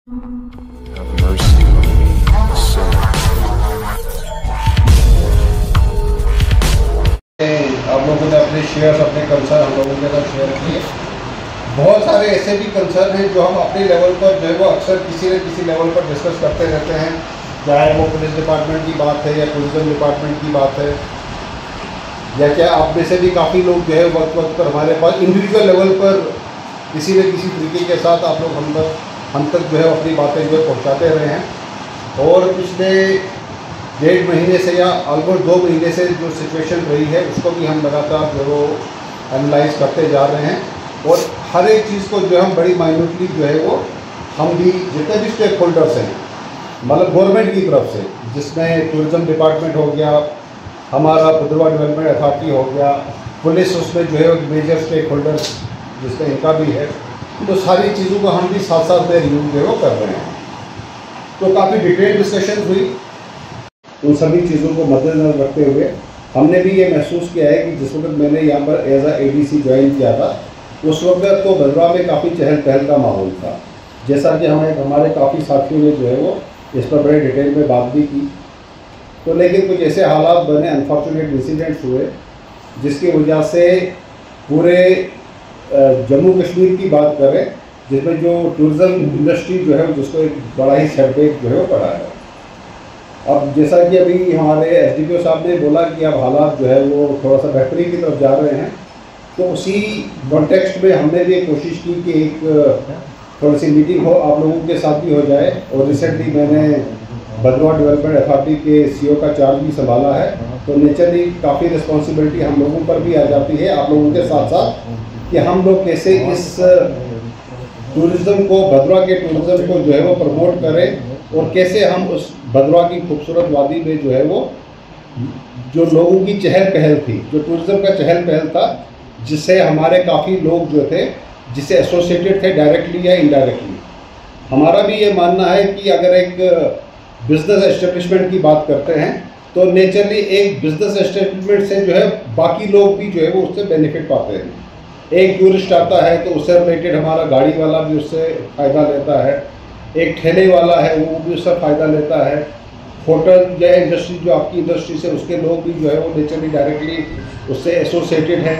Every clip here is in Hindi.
Have mercy on me, a sinner. आप लोगों ने अपने शेयर्स, अपने कंसर्न हम लोगों के साथ शेयर किए। बहुत सारे ऐसे भी कंसर्न हैं जो हम अपने लेवल पर जो है वो अक्सर किसी न किसी लेवल पर डिस्कस करते रहते हैं, चाहे वो पुलिस डिपार्टमेंट की बात है या टूरिज्म डिपार्टमेंट की बात है, या क्या आप में से भी काफ़ी लोग जो है वक्त वक्त पर हमारे पास इंडिविजुअल लेवल पर किसी न किसी तरीके के साथ आप लोग हम तक जो है अपनी बातें जो है पहुँचाते रहे हैं। और पिछले 1.5 महीने से या ऑलमोस्ट 2 महीने से जो सिचुएशन रही है उसको भी हम लगातार जो वो एनालाइज करते जा रहे हैं, और हर एक चीज़ को जो हम बड़ी माइन्यूटली जो है वो हम भी जितने भी स्टेक होल्डर्स हैं, मतलब गवर्नमेंट की तरफ से, जिसमें टूरिज़्म डिपार्टमेंट हो गया, हमारा भद्रवाह डेवलपमेंट अथॉरिटी हो गया, पुलिस उसमें जो है मेजर स्टेक होल्डर्स जिसमें इनका भी है, तो सारी चीज़ों को हम भी साथ साथ में रिव्यू जो है वो कर रहे हैं। तो काफ़ी डिटेल डिस्कशन हुई। उन सभी चीज़ों को मद्देनजर रखते हुए हमने भी ये महसूस किया है कि जिस वक्त मैंने यहाँ पर एज अ एडीसी ज्वाइन किया था, उस वक्त तो भद्रवाह में काफ़ी चहल पहल का माहौल था, जैसा कि हमारे काफ़ी साथियों ने जो है वो इस पर बड़े डिटेल में बात भी की। तो लेकिन कुछ ऐसे हालात बने, अनफॉर्चुनेट इंसिडेंट्स हुए, जिसकी वजह से पूरे जम्मू कश्मीर की बात करें, जिसमें जो टूरिज़्म इंडस्ट्री जो है जिसको एक बड़ा ही सेटबैक जो है वो पड़ा है। अब जैसा कि अभी हमारे एसडीपीओ साहब ने बोला कि अब हालात जो है वो थोड़ा सा बेहतरी की तरफ जा रहे हैं, तो उसी कॉन्टेक्स्ट में हमने भी कोशिश की कि एक थोड़ी सी मीटिंग हो, आप लोगों के साथ भी हो जाए। और रिसेंटली मैंने भद्रवाह डेवलपमेंट अथॉरिटी के सीईओ का चार्ज भी संभाला है, तो नेचुरली काफ़ी रिस्पॉन्सिबिलिटी हम लोगों पर भी आ जाती है, आप लोगों के साथ साथ, कि हम लोग कैसे इस टूरिज़्म को, भद्रवाह के टूरिज़्म को जो है वो प्रमोट करें, और कैसे हम उस भद्रवाह की खूबसूरत वादी में जो है वो जो लोगों की चहल पहल थी, जो टूरिज़्म का चहल पहल था, जिससे हमारे काफ़ी लोग जो थे जिससे एसोसिएटेड थे डायरेक्टली या इनडायरेक्टली। हमारा भी ये मानना है कि अगर एक बिजनेस एस्टेब्लिशमेंट की बात करते हैं, तो नेचुरली एक बिजनेस एस्टेब्लिशमेंट से जो है बाकी लोग भी जो है वो उससे बेनिफिट पाते हैं। एक टूरिस्ट आता है तो उससे रिलेटेड हमारा गाड़ी वाला भी उससे फ़ायदा लेता है, एक ठेले वाला है वो भी उससे फ़ायदा लेता है, होटल या इंडस्ट्री जो आपकी इंडस्ट्री से उसके लोग भी जो है वो नेचुरली डायरेक्टली उससे एसोसिएटेड हैं।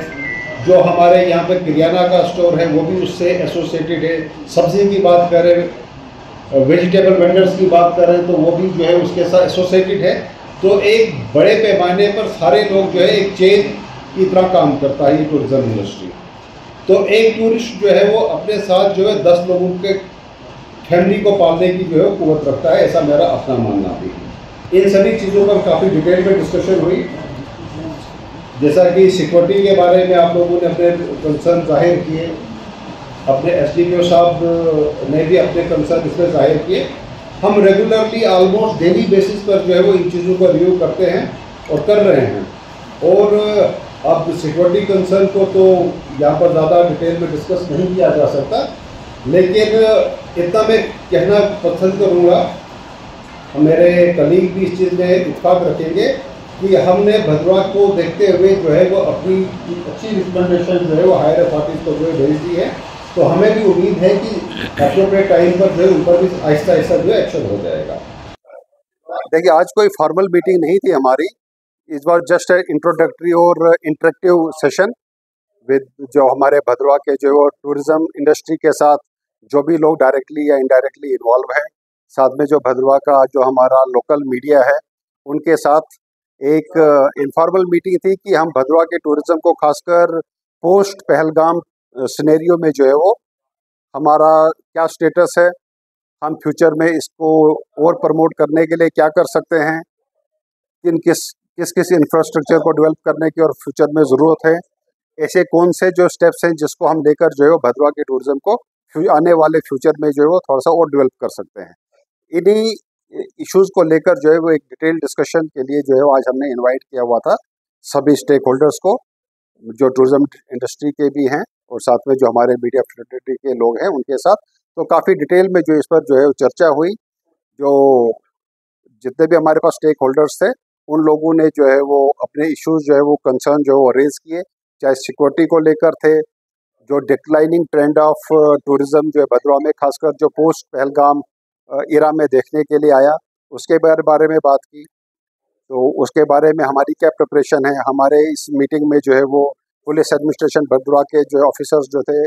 जो हमारे यहाँ पर किराना का स्टोर है वो भी उससे एसोसिएटेड है। सब्ज़ी की बात करें, वेजिटेबल वेंडर्स की बात करें, तो वो भी जो है उसके साथ एसोसिएटेड है। तो एक बड़े पैमाने पर सारे लोग जो है एक चेन की तरह काम करता है ये टूरिज़्म इंडस्ट्री। तो एक टूरिस्ट जो है वो अपने साथ जो है 10 लोगों के फैमिली को पालने की जो है कुव्वत रखता है, ऐसा मेरा अपना मानना भी है। इन सभी चीज़ों पर काफ़ी डिटेल में डिस्कशन हुई। जैसा कि सिक्योरिटी के बारे में आप लोगों ने अपने कंसर्न जाहिर किए, अपने एसडीपीओ साहब ने भी अपने कंसर्न इसमें जाहिर किए। हम रेगुलरली ऑलमोस्ट डेली बेसिस पर जो है वो इन चीज़ों को रिव्यू करते हैं और कर रहे हैं। और अब सिक्योरिटी कंसर्न को तो यहाँ पर ज़्यादा डिटेल में डिस्कस नहीं किया जा सकता, लेकिन इतना मैं कहना पसंद करूँगा, मेरे कलीग भी इस चीज़ में इत्तेफाक रखेंगे कि हमने भद्रवाह को देखते हुए जो है वो अपनी अच्छी रिकमेंडेशन जो है वो हायर अथॉरिटीज़ को जो है भेज दी है। तो हमें भी उम्मीद है कि एप्रोप्रिएट टाइम पर जो है उन पर भी आहिस्ता आहिस्ता जो है एक्शन हो जाएगा। देखिए, आज कोई फॉर्मल मीटिंग नहीं थी हमारी, इस बार जस्ट इंट्रोडक्टरी और इंटरेक्टिव सेशन विद जो हमारे भद्रवाह के जो टूरिज़्म इंडस्ट्री के साथ जो भी लोग डायरेक्टली या इनडायरेक्टली इन्वॉल्व हैं, साथ में जो भद्रवाह का जो हमारा लोकल मीडिया है उनके साथ एक इनफॉर्मल मीटिंग थी कि हम भद्रवाह के टूरिज़्म को खासकर पोस्ट पहलगाम सिनेरियो में जो है वो हमारा क्या स्टेटस है, हम फ्यूचर में इसको और प्रमोट करने के लिए क्या कर सकते हैं, किस इंफ्रास्ट्रक्चर को डेवलप करने की और फ्यूचर में ज़रूरत है, ऐसे कौन से जो स्टेप्स हैं जिसको हम लेकर जो है वो भद्रवाह के टूरिज़्म को आने वाले फ्यूचर में जो है वो थोड़ा सा और डेवलप कर सकते हैं। इन्हीं इश्यूज़ को लेकर जो है वो एक डिटेल डिस्कशन के लिए जो है वो आज हमने इनवाइट किया हुआ था सभी स्टेक होल्डर्स को, जो टूरिज़्म इंडस्ट्री के भी हैं और साथ में जो हमारे मीडिया फ्रेटर्निटी के लोग हैं उनके साथ। तो काफ़ी डिटेल में जो इस पर जो है वो चर्चा हुई। जो जितने भी हमारे पास स्टेक होल्डर्स थे उन लोगों ने जो है वो अपने इश्यूज़ जो है वो कंसर्न जो है वो रेज़ किए, चाहे सिक्योरिटी को लेकर थे, जो डिक्लाइनिंग ट्रेंड ऑफ टूरिज़्म जो है भद्रवाह में खासकर जो पोस्ट पहलगाम इरा में देखने के लिए आया, उसके बारे में बात की। तो उसके बारे में हमारी क्या प्रिपरेशन है। हमारे इस मीटिंग में जो है वो पुलिस एडमिनिस्ट्रेशन भद्रवा के जो ऑफिसर्स जो थे,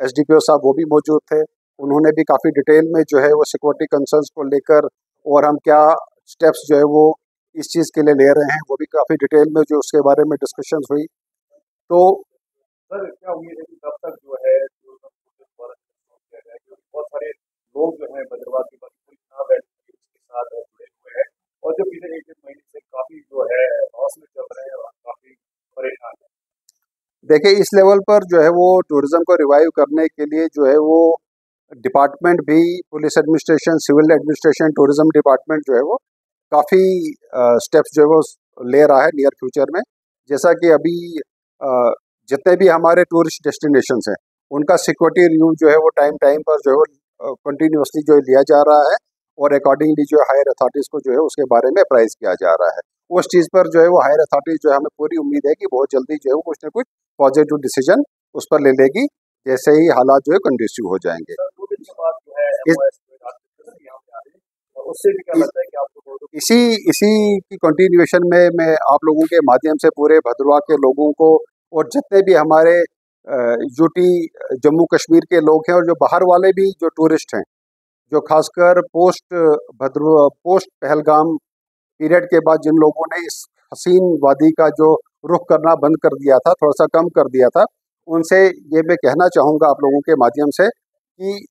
एसडीपीओ साहब वो भी मौजूद थे। उन्होंने भी काफ़ी डिटेल में जो है वो सिक्योरिटी कंसर्न्स को लेकर और हम क्या स्टेप्स जो है वो इस चीज़ के लिए ले रहे हैं, वो भी काफ़ी डिटेल में जो उसके बारे में डिस्कशंस हुई। तो सर क्या उम्मीद है कि कब तक जो है बहुत सारे लोग जो है भद्रवा की इसके साथ जुड़े हुए हैं और जो पिछले एक महीने से काफी जो है लॉस में चल रहे हैं और काफी परेशान है। देखिए, इस लेवल पर जो है वो टूरिज्म को रिवाइव करने के लिए जो है वो डिपार्टमेंट भी, police administration, civil administration, tourism department जो है वो काफ़ी स्टेप्स जो है वो ले रहा है नियर फ्यूचर में। जैसा कि अभी जितने भी हमारे टूरिस्ट डेस्टिनेशंस हैं उनका सिक्योरिटी रिव्यू जो है वो टाइम पर जो है वो कंटिन्यूसली जो है लिया जा रहा है और अकॉर्डिंगली जो है हायर अथॉरिटीज़ को जो है उसके बारे में अप्राइज किया जा रहा है। उस चीज़ पर जो है वो हायर अथॉरिटीज़ जो है हमें पूरी उम्मीद है कि बहुत जल्दी जो है वो कुछ ना कुछ पॉजिटिव डिसीजन उस पर ले लेगी, जैसे ही हालात जो है कंड्यूसिव हो जाएंगे। दो दिन के बाद जो है यहाँ पे आ रहे हैं और उससे भी क्या लगता है कि आपको इसी की कंटिन्यूएशन में मैं आप लोगों के माध्यम से पूरे भद्रवा के लोगों को और जितने भी हमारे यूटी जम्मू कश्मीर के लोग हैं और जो बाहर वाले भी जो टूरिस्ट हैं, जो खासकर पोस्ट पहलगाम पीरियड के बाद जिन लोगों ने इस हसीन वादी का जो रुख करना बंद कर दिया था, थोड़ा सा कम कर दिया था, उनसे ये मैं कहना चाहूँगा आप लोगों के माध्यम से कि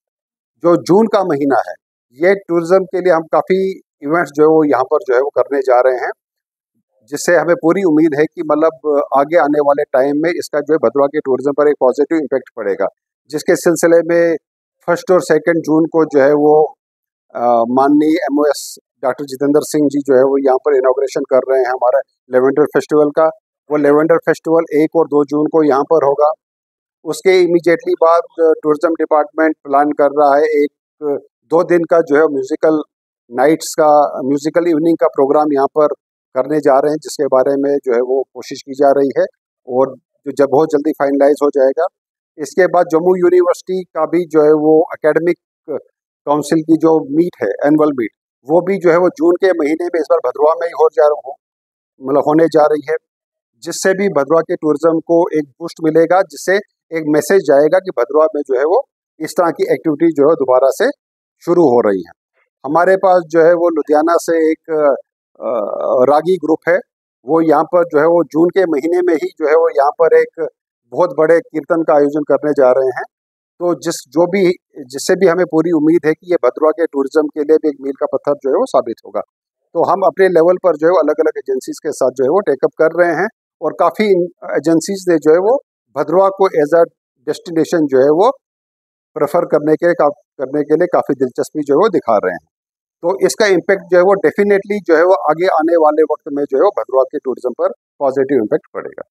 जो जून का महीना है ये टूरिज्म के लिए हम काफ़ी इवेंट्स जो है वो यहाँ पर जो है वो करने जा रहे हैं, जिससे हमें पूरी उम्मीद है कि मतलब आगे आने वाले टाइम में इसका जो है भद्रवा के टूरिज्म पर एक पॉजिटिव इम्पैक्ट पड़ेगा, जिसके सिलसिले में 1 और 2 जून को जो है वो माननीय MOS डॉक्टर जितेंद्र सिंह जी जो है वो यहाँ पर इनॉग्रेशन कर रहे हैं हमारा लेवेंडर फेस्टिवल का। वो लेवेंडर फेस्टिवल 1 और 2 जून को यहाँ पर होगा। उसके इमीडिएटली बाद टूरिज्म डिपार्टमेंट प्लान कर रहा है एक 2 दिन का जो है म्यूज़िकल नाइट्स का, म्यूज़िकल इवनिंग का प्रोग्राम यहाँ पर करने जा रहे हैं, जिसके बारे में जो है वो कोशिश की जा रही है और जो जब बहुत जल्दी फाइनलाइज हो जाएगा। इसके बाद जम्मू यूनिवर्सिटी का भी जो है वो एकेडमिक काउंसिल की जो मीट है, एनुअल मीट, वो भी जो है वो जून के महीने में इस बार भद्रवा में ही होने जा रही है, जिससे भी भद्रवा के टूरिज्म को एक बूस्ट मिलेगा, जिससे एक मैसेज जाएगा कि भद्रवा में जो है वो इस तरह की एक्टिविटी जो है दोबारा से शुरू हो रही है। हमारे पास जो है वो लुधियाना से एक रागी ग्रुप है, वो यहाँ पर जो है वो जून के महीने में ही जो है वो यहाँ पर एक बहुत बड़े कीर्तन का आयोजन करने जा रहे हैं। तो जिससे भी हमें पूरी उम्मीद है कि ये भद्रवा के टूरिज्म के लिए भी एक मील का पत्थर जो है वो साबित होगा। तो हम अपने लेवल पर जो है अलग अलग एजेंसीज के साथ जो है वो टेकअप कर रहे हैं और काफ़ी एजेंसीज ने जो है वो भद्रवा को एज अ डेस्टिनेशन जो है वो प्रेफर करने के लिए काफ़ी दिलचस्पी जो है वो दिखा रहे हैं। तो इसका इम्पैक्ट जो है वो डेफिनेटली जो है वो आगे आने वाले वक्त में जो है वो भद्रवा के टूरिज्म पर पॉजिटिव इम्पैक्ट पड़ेगा।